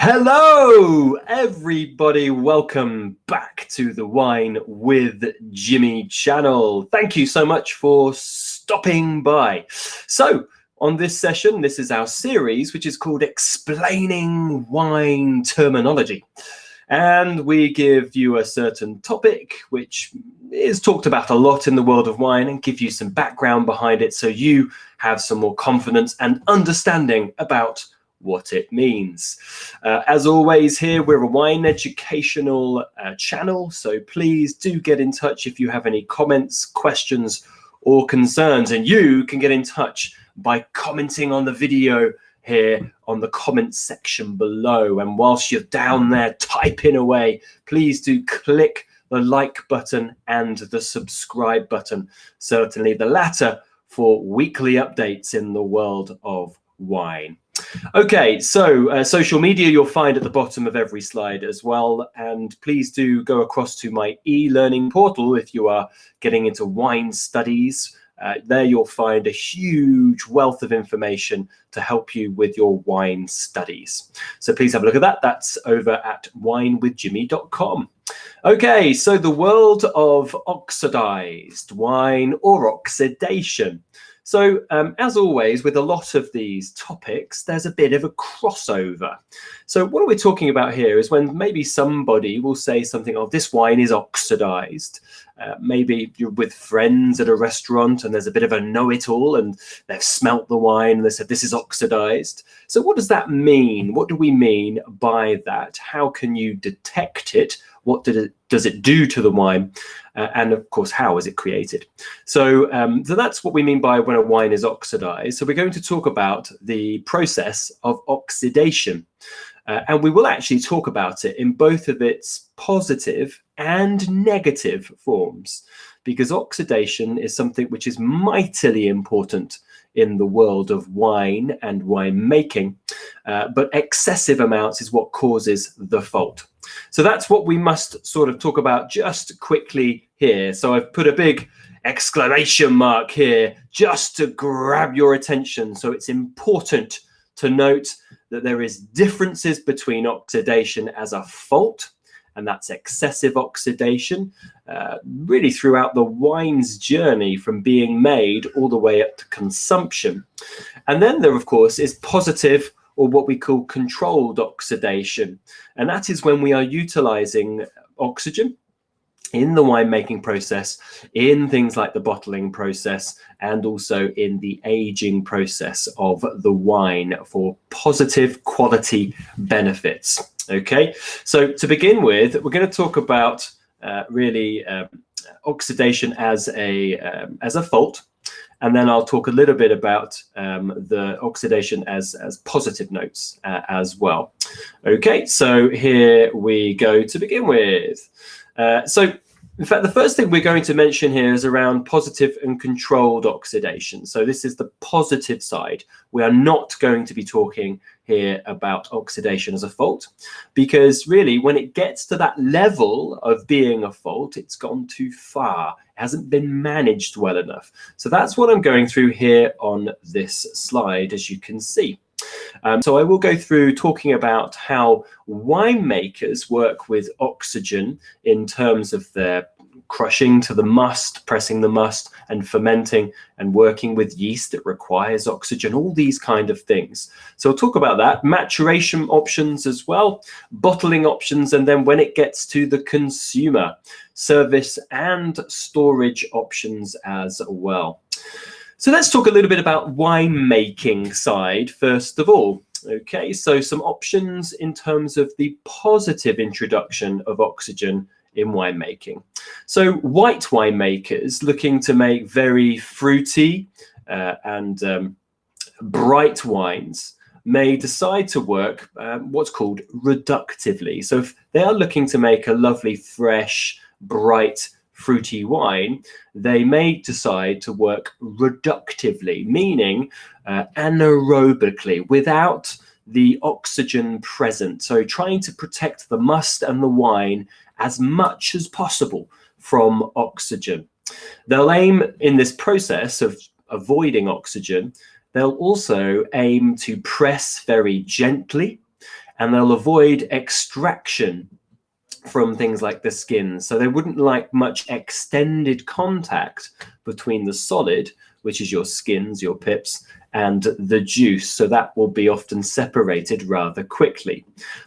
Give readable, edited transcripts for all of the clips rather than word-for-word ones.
Hello, everybody. Welcome back to the Wine with Jimmy channel. Thank you so much for stopping by. So, on this session, this is our series, which is called Explaining Wine Terminology. And we give you a certain topic, which is talked about a lot in the world of wine, and give you some background behind it so you have some more confidence and understanding about what it means. As always, here we're a wine educational channel, so please do get in touch if you have any comments, questions, or concerns. And you can get in touch by commenting on the video here on the comments section below. And whilst you're down there typing away, please do click the like button and the subscribe button, certainly the latter for weekly updates in the world of wine. Okay, so social media you'll find at the bottom of every slide as well, and please do go across to my e-learning portal if you are getting into wine studies. There you'll find a huge wealth of information to help you with your wine studies. So please have a look at that. That's over at winewithjimmy.com. Okay, so the world of oxidized wine or oxidation. So as always, with a lot of these topics, there's a bit of a crossover. So what we're talking about here is when maybe somebody will say something, oh, this wine is oxidized. Maybe you're with friends at a restaurant and there's a bit of a know-it-all and they've smelt the wine and they said, this is oxidized. So what does that mean? What do we mean by that? How can you detect it? What does it do to the wine? And of course, how is it created? So, so that's what we mean by when a wine is oxidized. So we're going to talk about the process of oxidation. And we will actually talk about it in both of its positive and negative forms, because oxidation is something which is mightily important in the world of wine and winemaking, but excessive amounts is what causes the fault. So that's what we must sort of talk about just quickly here. So I've put a big exclamation mark here just to grab your attention. So it's important to note that there is differences between oxidation as a fault, and that's excessive oxidation, really throughout the wine's journey from being made all the way up to consumption. And then there, of course, is positive or what we call controlled oxidation. And that is when we are utilizing oxygen in the winemaking process, in things like the bottling process, and also in the aging process of the wine for positive quality benefits. Okay, so to begin with, we're going to talk about really oxidation as a fault, and then I'll talk a little bit about the oxidation as positive notes as well. Okay, so here we go to begin with. So in fact, the first thing we're going to mention here is around positive and controlled oxidation. So this is the positive side. We are not going to be talking here about oxidation as a fault, because really when it gets to that level of being a fault, it's gone too far. It hasn't been managed well enough. So that's what I'm going through here on this slide, as you can see. So I will go through talking about how winemakers work with oxygen in terms of their crushing to the must, pressing the must, and fermenting and working with yeast that requires oxygen, all these kind of things. So I'll talk about that, maturation options as well, bottling options, and then when it gets to the consumer, service and storage options as well. So let's talk a little bit about winemaking side first of all. Okay, so some options in terms of the positive introduction of oxygen in winemaking. So white winemakers looking to make very fruity and bright wines may decide to work what's called reductively. So if they are looking to make a lovely, fresh, bright, fruity wine, they may decide to work reductively, meaning anaerobically, without the oxygen present. So trying to protect the must and the wine as much as possible from oxygen. They'll aim in this process of avoiding oxygen, they'll also aim to press very gently and they'll avoid extraction from things like the skin. So they wouldn't like much extended contact between the solid, which is your skins, your pips, and the juice. So that will be often separated rather quickly.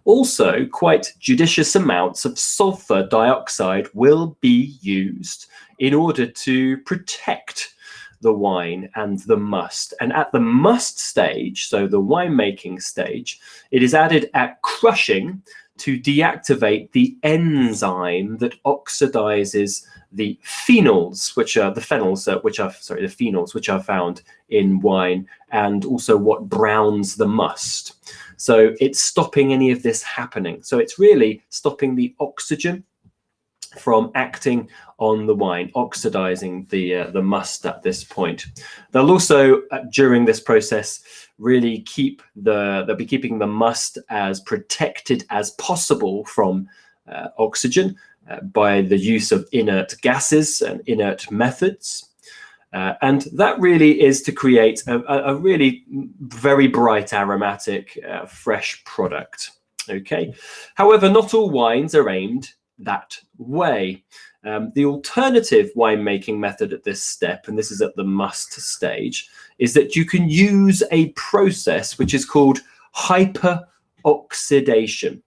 Also, quite judicious amounts of sulfur dioxide will be used in order to protect the wine and the must. And at the must stage, so the winemaking stage, it is added at crushing to deactivate the enzyme that oxidizes the phenols, which are the phenols, the phenols, which are found in wine, and also what browns the must. So it's stopping any of this happening. So it's really stopping the oxygen from acting on the wine, oxidizing the must at this point. They'll also, during this process, really they'll be keeping the must as protected as possible from oxygen by the use of inert gases and inert methods. And that really is to create a really very bright, aromatic, fresh product. Okay. However, not all wines are aimed that way. The alternative winemaking method at this step, and this is at the must stage, is that you can use a process which is called hyperoxidation.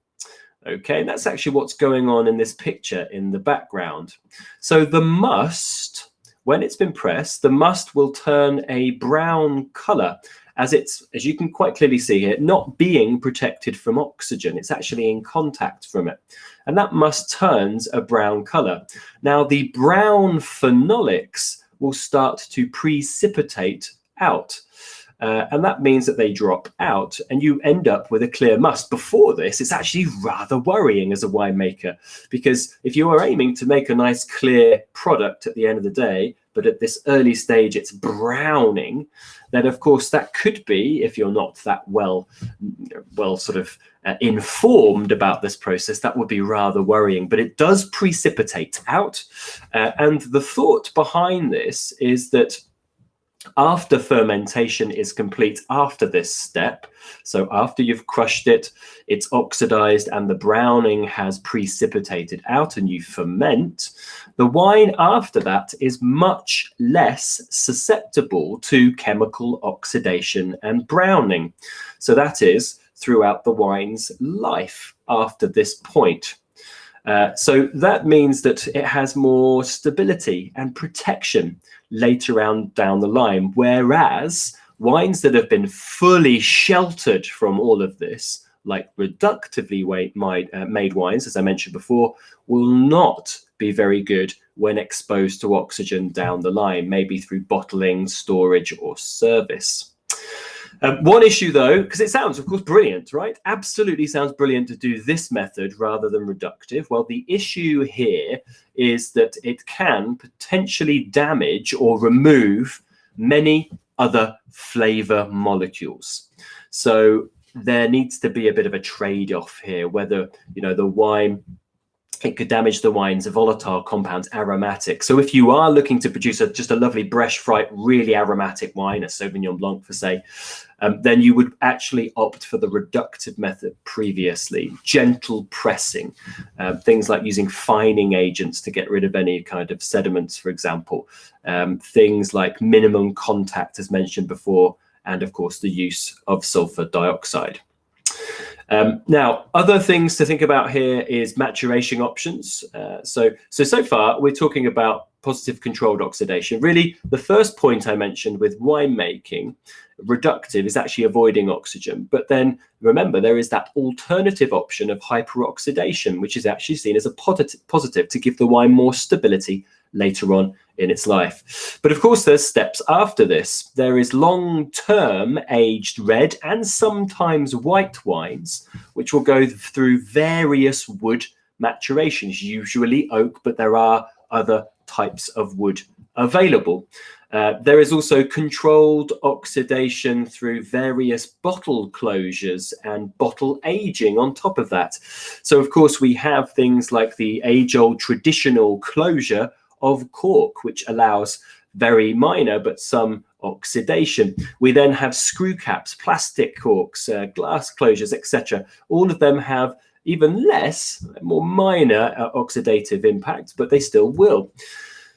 Okay, and that's actually what's going on in this picture in the background. So the must, when it's been pressed, the must will turn a brown color, as you can quite clearly see here, not being protected from oxygen. It's actually in contact from it. And that must turns a brown color. Now, the brown phenolics will start to precipitate out. And that means that they drop out and you end up with a clear must. Before this, it's actually rather worrying as a winemaker, because if you are aiming to make a nice clear product at the end of the day, but at this early stage it's browning, then of course that could be, if you're not that well sort of informed about this process, that would be rather worrying. But it does precipitate out. And the thought behind this is that after fermentation is complete, after this step, so after you've crushed it, it's oxidized and the browning has precipitated out and you ferment, the wine after that is much less susceptible to chemical oxidation and browning. So that is throughout the wine's life after this point. So that means that it has more stability and protection later on down the line, whereas wines that have been fully sheltered from all of this, like reductively made wines, as I mentioned before, will not be very good when exposed to oxygen down the line, maybe through bottling, storage, or service. One issue, though, because it sounds, of course, brilliant, right? Absolutely sounds brilliant to do this method rather than reductive. Well, the issue here is that it can potentially damage or remove many other flavor molecules. So there needs to be a bit of a trade-off here, whether, the wine, it could damage the wine's volatile compounds, aromatic. So if you are looking to produce just a lovely Brèche Fright, really aromatic wine, a Sauvignon Blanc for say, then you would actually opt for the reductive method previously, gentle pressing, things like using fining agents to get rid of any kind of sediments, for example, things like minimum contact, as mentioned before, and of course the use of sulfur dioxide. Now, other things to think about here is maturation options. So far, we're talking about positive controlled oxidation. Really, the first point I mentioned with winemaking, reductive, is actually avoiding oxygen. But then remember, there is that alternative option of hyperoxidation, which is actually seen as a positive to give the wine more stability later on in its life. But of course, there's steps after this. There is long-term aged red and sometimes white wines, which will go through various wood maturations, usually oak, but there are other types of wood available. There is also controlled oxidation through various bottle closures and bottle aging on top of that. So of course, we have things like the age-old traditional closure of cork, which allows very minor, but some oxidation. We then have screw caps, plastic corks, glass closures, etc. All of them have even less, more minor oxidative impact, but they still will.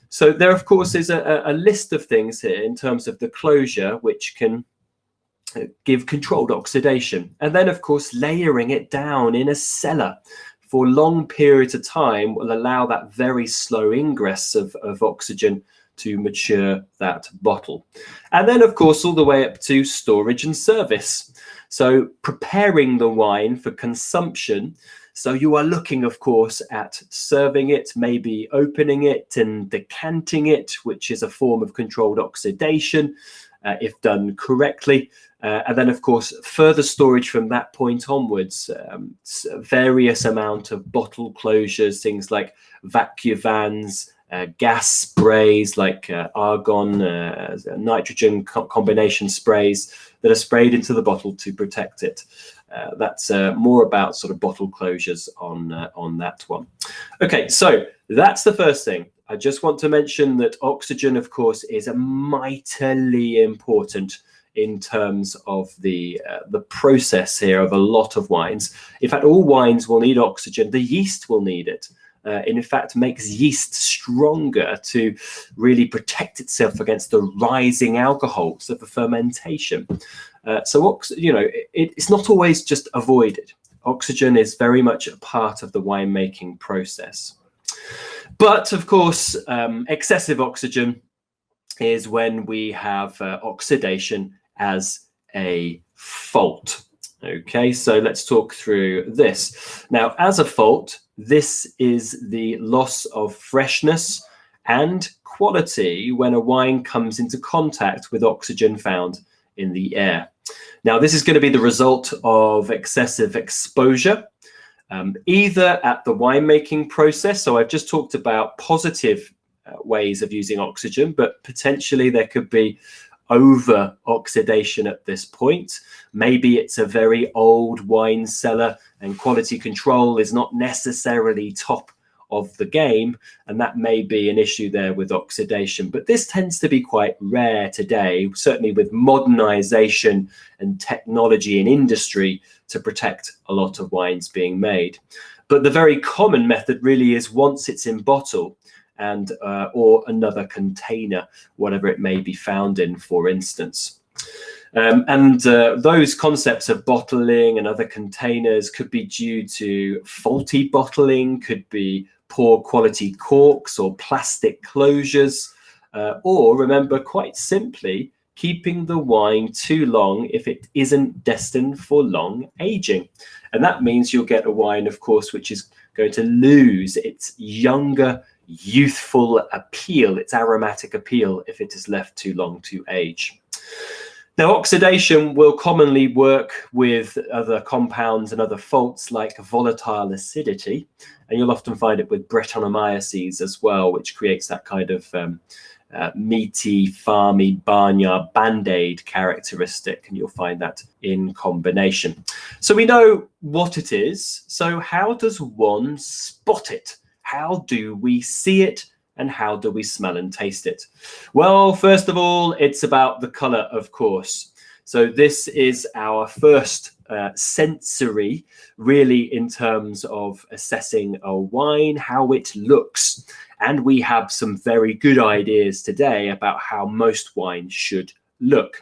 So there, of course, is a list of things here in terms of the closure, which can give controlled oxidation. And then, of course, layering it down in a cellar for long periods of time will allow that very slow ingress of oxygen to mature that bottle. And then, of course, all the way up to storage and service. So preparing the wine for consumption. So you are looking, of course, at serving it, maybe opening it and decanting it, which is a form of controlled oxidation, if done correctly. And then, of course, further storage from that point onwards, various amount of bottle closures, things like vacuums, gas sprays like argon, nitrogen combination sprays that are sprayed into the bottle to protect it. That's more about sort of bottle closures on that one. Okay, so that's the first thing. I just want to mention that oxygen, of course, is mightily important in terms of the process here of a lot of wines. In fact, all wines will need oxygen. The yeast will need it. In fact, makes yeast stronger to really protect itself against the rising alcohols of the fermentation. So, it's not always just avoided. Oxygen is very much a part of the winemaking process. But, of course, excessive oxygen is when we have oxidation as a fault. Okay, so let's talk through this. Now, as a fault, this is the loss of freshness and quality when a wine comes into contact with oxygen found in the air. Now, this is going to be the result of excessive exposure, either at the winemaking process. So I've just talked about positive ways of using oxygen, but potentially there could be over oxidation at this point. Maybe it's a very old wine cellar and quality control is not necessarily top of the game, and that may be an issue there with oxidation. But this tends to be quite rare today, certainly with modernization and technology in industry to protect a lot of wines being made. But the very common method really is once it's in bottle, and or another container, whatever it may be found in, for instance. Those concepts of bottling and other containers could be due to faulty bottling, could be poor quality corks or plastic closures, or remember, quite simply, keeping the wine too long if it isn't destined for long aging. And that means you'll get a wine, of course, which is going to lose its younger, youthful appeal, its aromatic appeal, if it is left too long to age. Now, oxidation will commonly work with other compounds and other faults like volatile acidity, and you'll often find it with Brettanomyces as well, which creates that kind of meaty, farmy, barnyard band-aid characteristic, and you'll find that in combination. So we know what it is. So how does one spot it? How do we see it? And how do we smell and taste it? Well, first of all, it's about the color, of course. So this is our first sensory, really, in terms of assessing a wine, how it looks. And we have some very good ideas today about how most wines should look.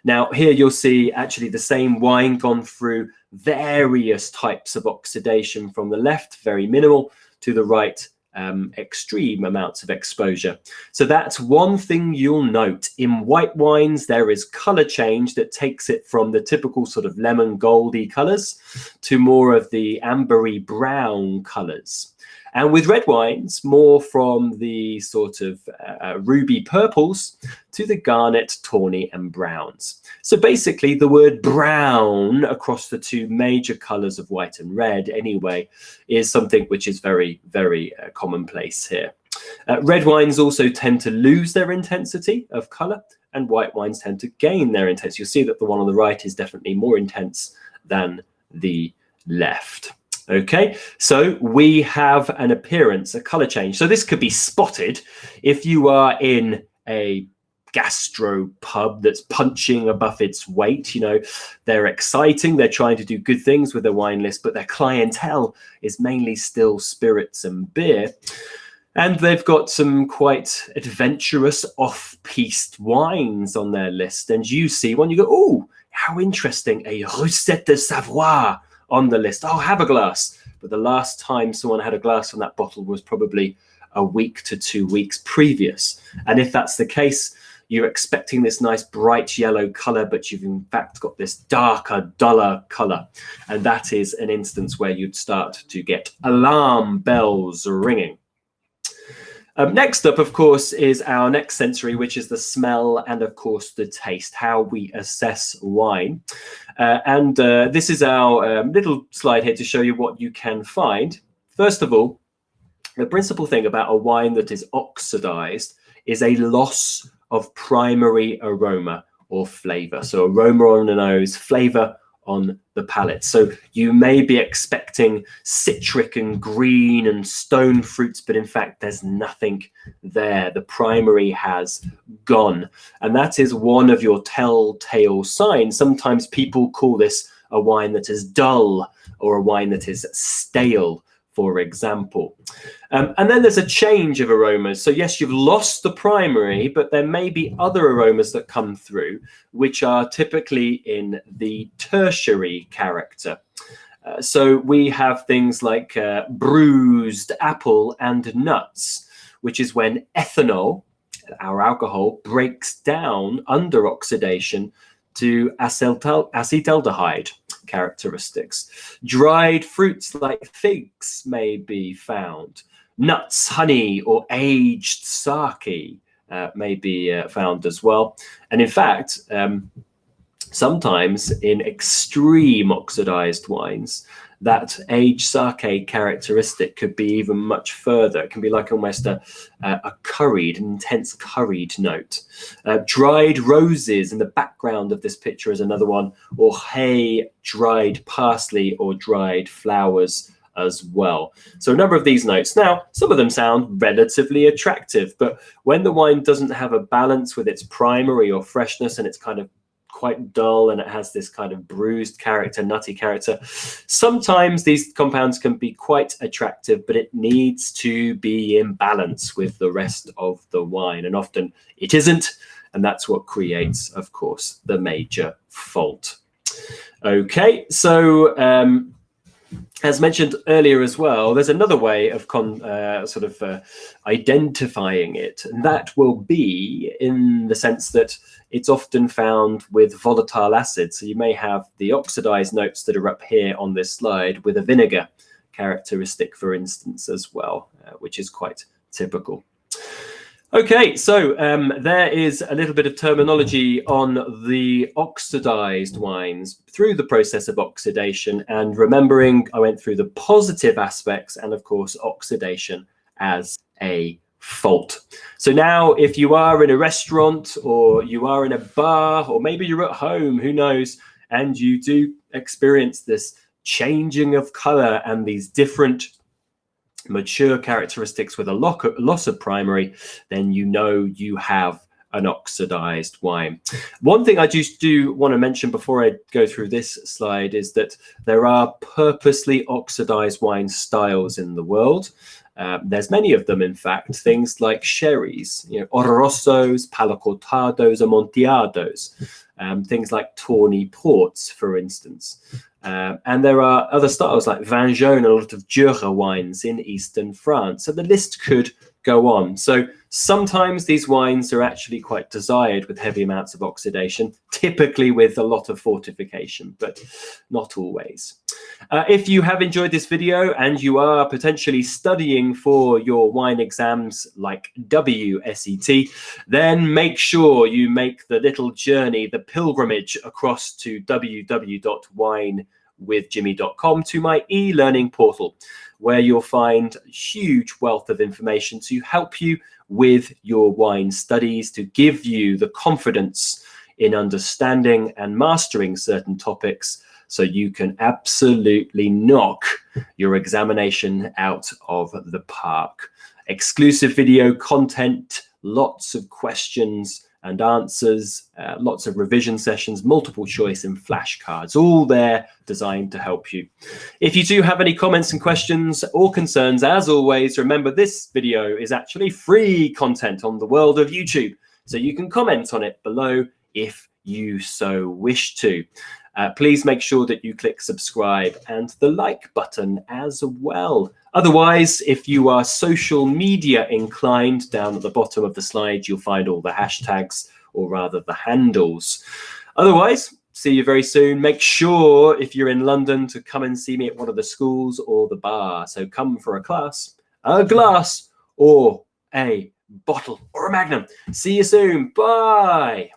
Now, here you'll see actually the same wine gone through various types of oxidation, from the left, very minimal, to the right, extreme amounts of exposure. So that's one thing you'll note. In white wines, there is color change that takes it from the typical sort of lemon goldy colors to more of the ambery brown colors. And with red wines, more from the sort of ruby purples to the garnet, tawny, and browns. So basically, the word brown across the two major colors of white and red, anyway, is something which is very, very commonplace here. Red wines also tend to lose their intensity of color, and white wines tend to gain their intensity. You'll see that the one on the right is definitely more intense than the left. Okay, so we have an appearance, a color change. So this could be spotted if you are in a gastro pub that's punching above its weight. You know, they're exciting, they're trying to do good things with their wine list, but their clientele is mainly still spirits and beer. And they've got some quite adventurous off-piste wines on their list. And you see one, you go, oh, how interesting, a Recette de Savoie on the list. I'll have a glass. But the last time someone had a glass from that bottle was probably a week to 2 weeks previous. And if that's the case, you're expecting this nice bright yellow color, but you've in fact got this darker, duller color. And that is an instance where you'd start to get alarm bells ringing. Next up, of course, is our next sensory, which is the smell and, of course, the taste, how we assess wine. This is our little slide here to show you what you can find. First of all, the principal thing about a wine that is oxidized is a loss of primary aroma or flavor. So aroma on the nose, flavor on the palate. So you may be expecting citric and green and stone fruits, but in fact, there's nothing there. The primary has gone. And that is one of your telltale signs. Sometimes people call this a wine that is dull or a wine that is stale, for example. And then there's a change of aromas. So yes, you've lost the primary, but there may be other aromas that come through, which are typically in the tertiary character. So we have things like bruised apple and nuts, which is when ethanol, our alcohol, breaks down under oxidation to acetaldehyde characteristics. Dried fruits like figs may be found. Nuts, honey, or aged sake may be found as well. And in fact, sometimes in extreme oxidized wines, that aged sake characteristic could be even much further. It can be like almost a curried, an intense curried note. Dried roses in the background of this picture is another one, or hay, dried parsley, or dried flowers as well. So a number of these notes. Now, some of them sound relatively attractive, but when the wine doesn't have a balance with its primary or freshness and it's kind of quite dull and it has this kind of bruised character, nutty character, sometimes these compounds can be quite attractive, but it needs to be in balance with the rest of the wine, and often it isn't, and that's what creates, of course, the major fault. Okay, so as mentioned earlier as well, there's another way of identifying it, and that will be in the sense that it's often found with volatile acids. So you may have the oxidized notes that are up here on this slide with a vinegar characteristic, for instance, as well, which is quite typical. Okay, so there is a little bit of terminology on the oxidized wines through the process of oxidation, and remembering I went through the positive aspects and, of course, oxidation as a fault. So now if you are in a restaurant or you are in a bar or maybe you're at home, who knows, and you do experience this changing of color and these different mature characteristics with a loss of primary, then you know you have an oxidized wine. One thing I just do want to mention before I go through this slide is that there are purposely oxidized wine styles in the world. There's many of them, in fact, things like sherries, olorosos, palocortados, amontillados, things like tawny ports, for instance. And there are other styles like vin jaune and a lot of Jura wines in eastern France. So the list could go on. So sometimes these wines are actually quite desired with heavy amounts of oxidation, typically with a lot of fortification, but not always. If you have enjoyed this video and you are potentially studying for your wine exams like WSET, then make sure you make the little journey, the pilgrimage across to www.winewithjimmy.com to my e-learning portal, where you'll find a huge wealth of information to help you with your wine studies, to give you the confidence in understanding and mastering certain topics so you can absolutely knock your examination out of the park. Exclusive video content, lots of questions and answers, lots of revision sessions, multiple choice and flashcards, all there designed to help you. If you do have any comments and questions or concerns, as always, remember this video is actually free content on the world of YouTube, so you can comment on it below if you so wish to. Please make sure that you click subscribe and the like button as well. Otherwise, if you are social media inclined, down at the bottom of the slide, you'll find all the hashtags, or rather the handles. Otherwise, see you very soon. Make sure, if you're in London, to come and see me at one of the schools or the bar. So come for a class, a glass, or a bottle, or a magnum. See you soon. Bye.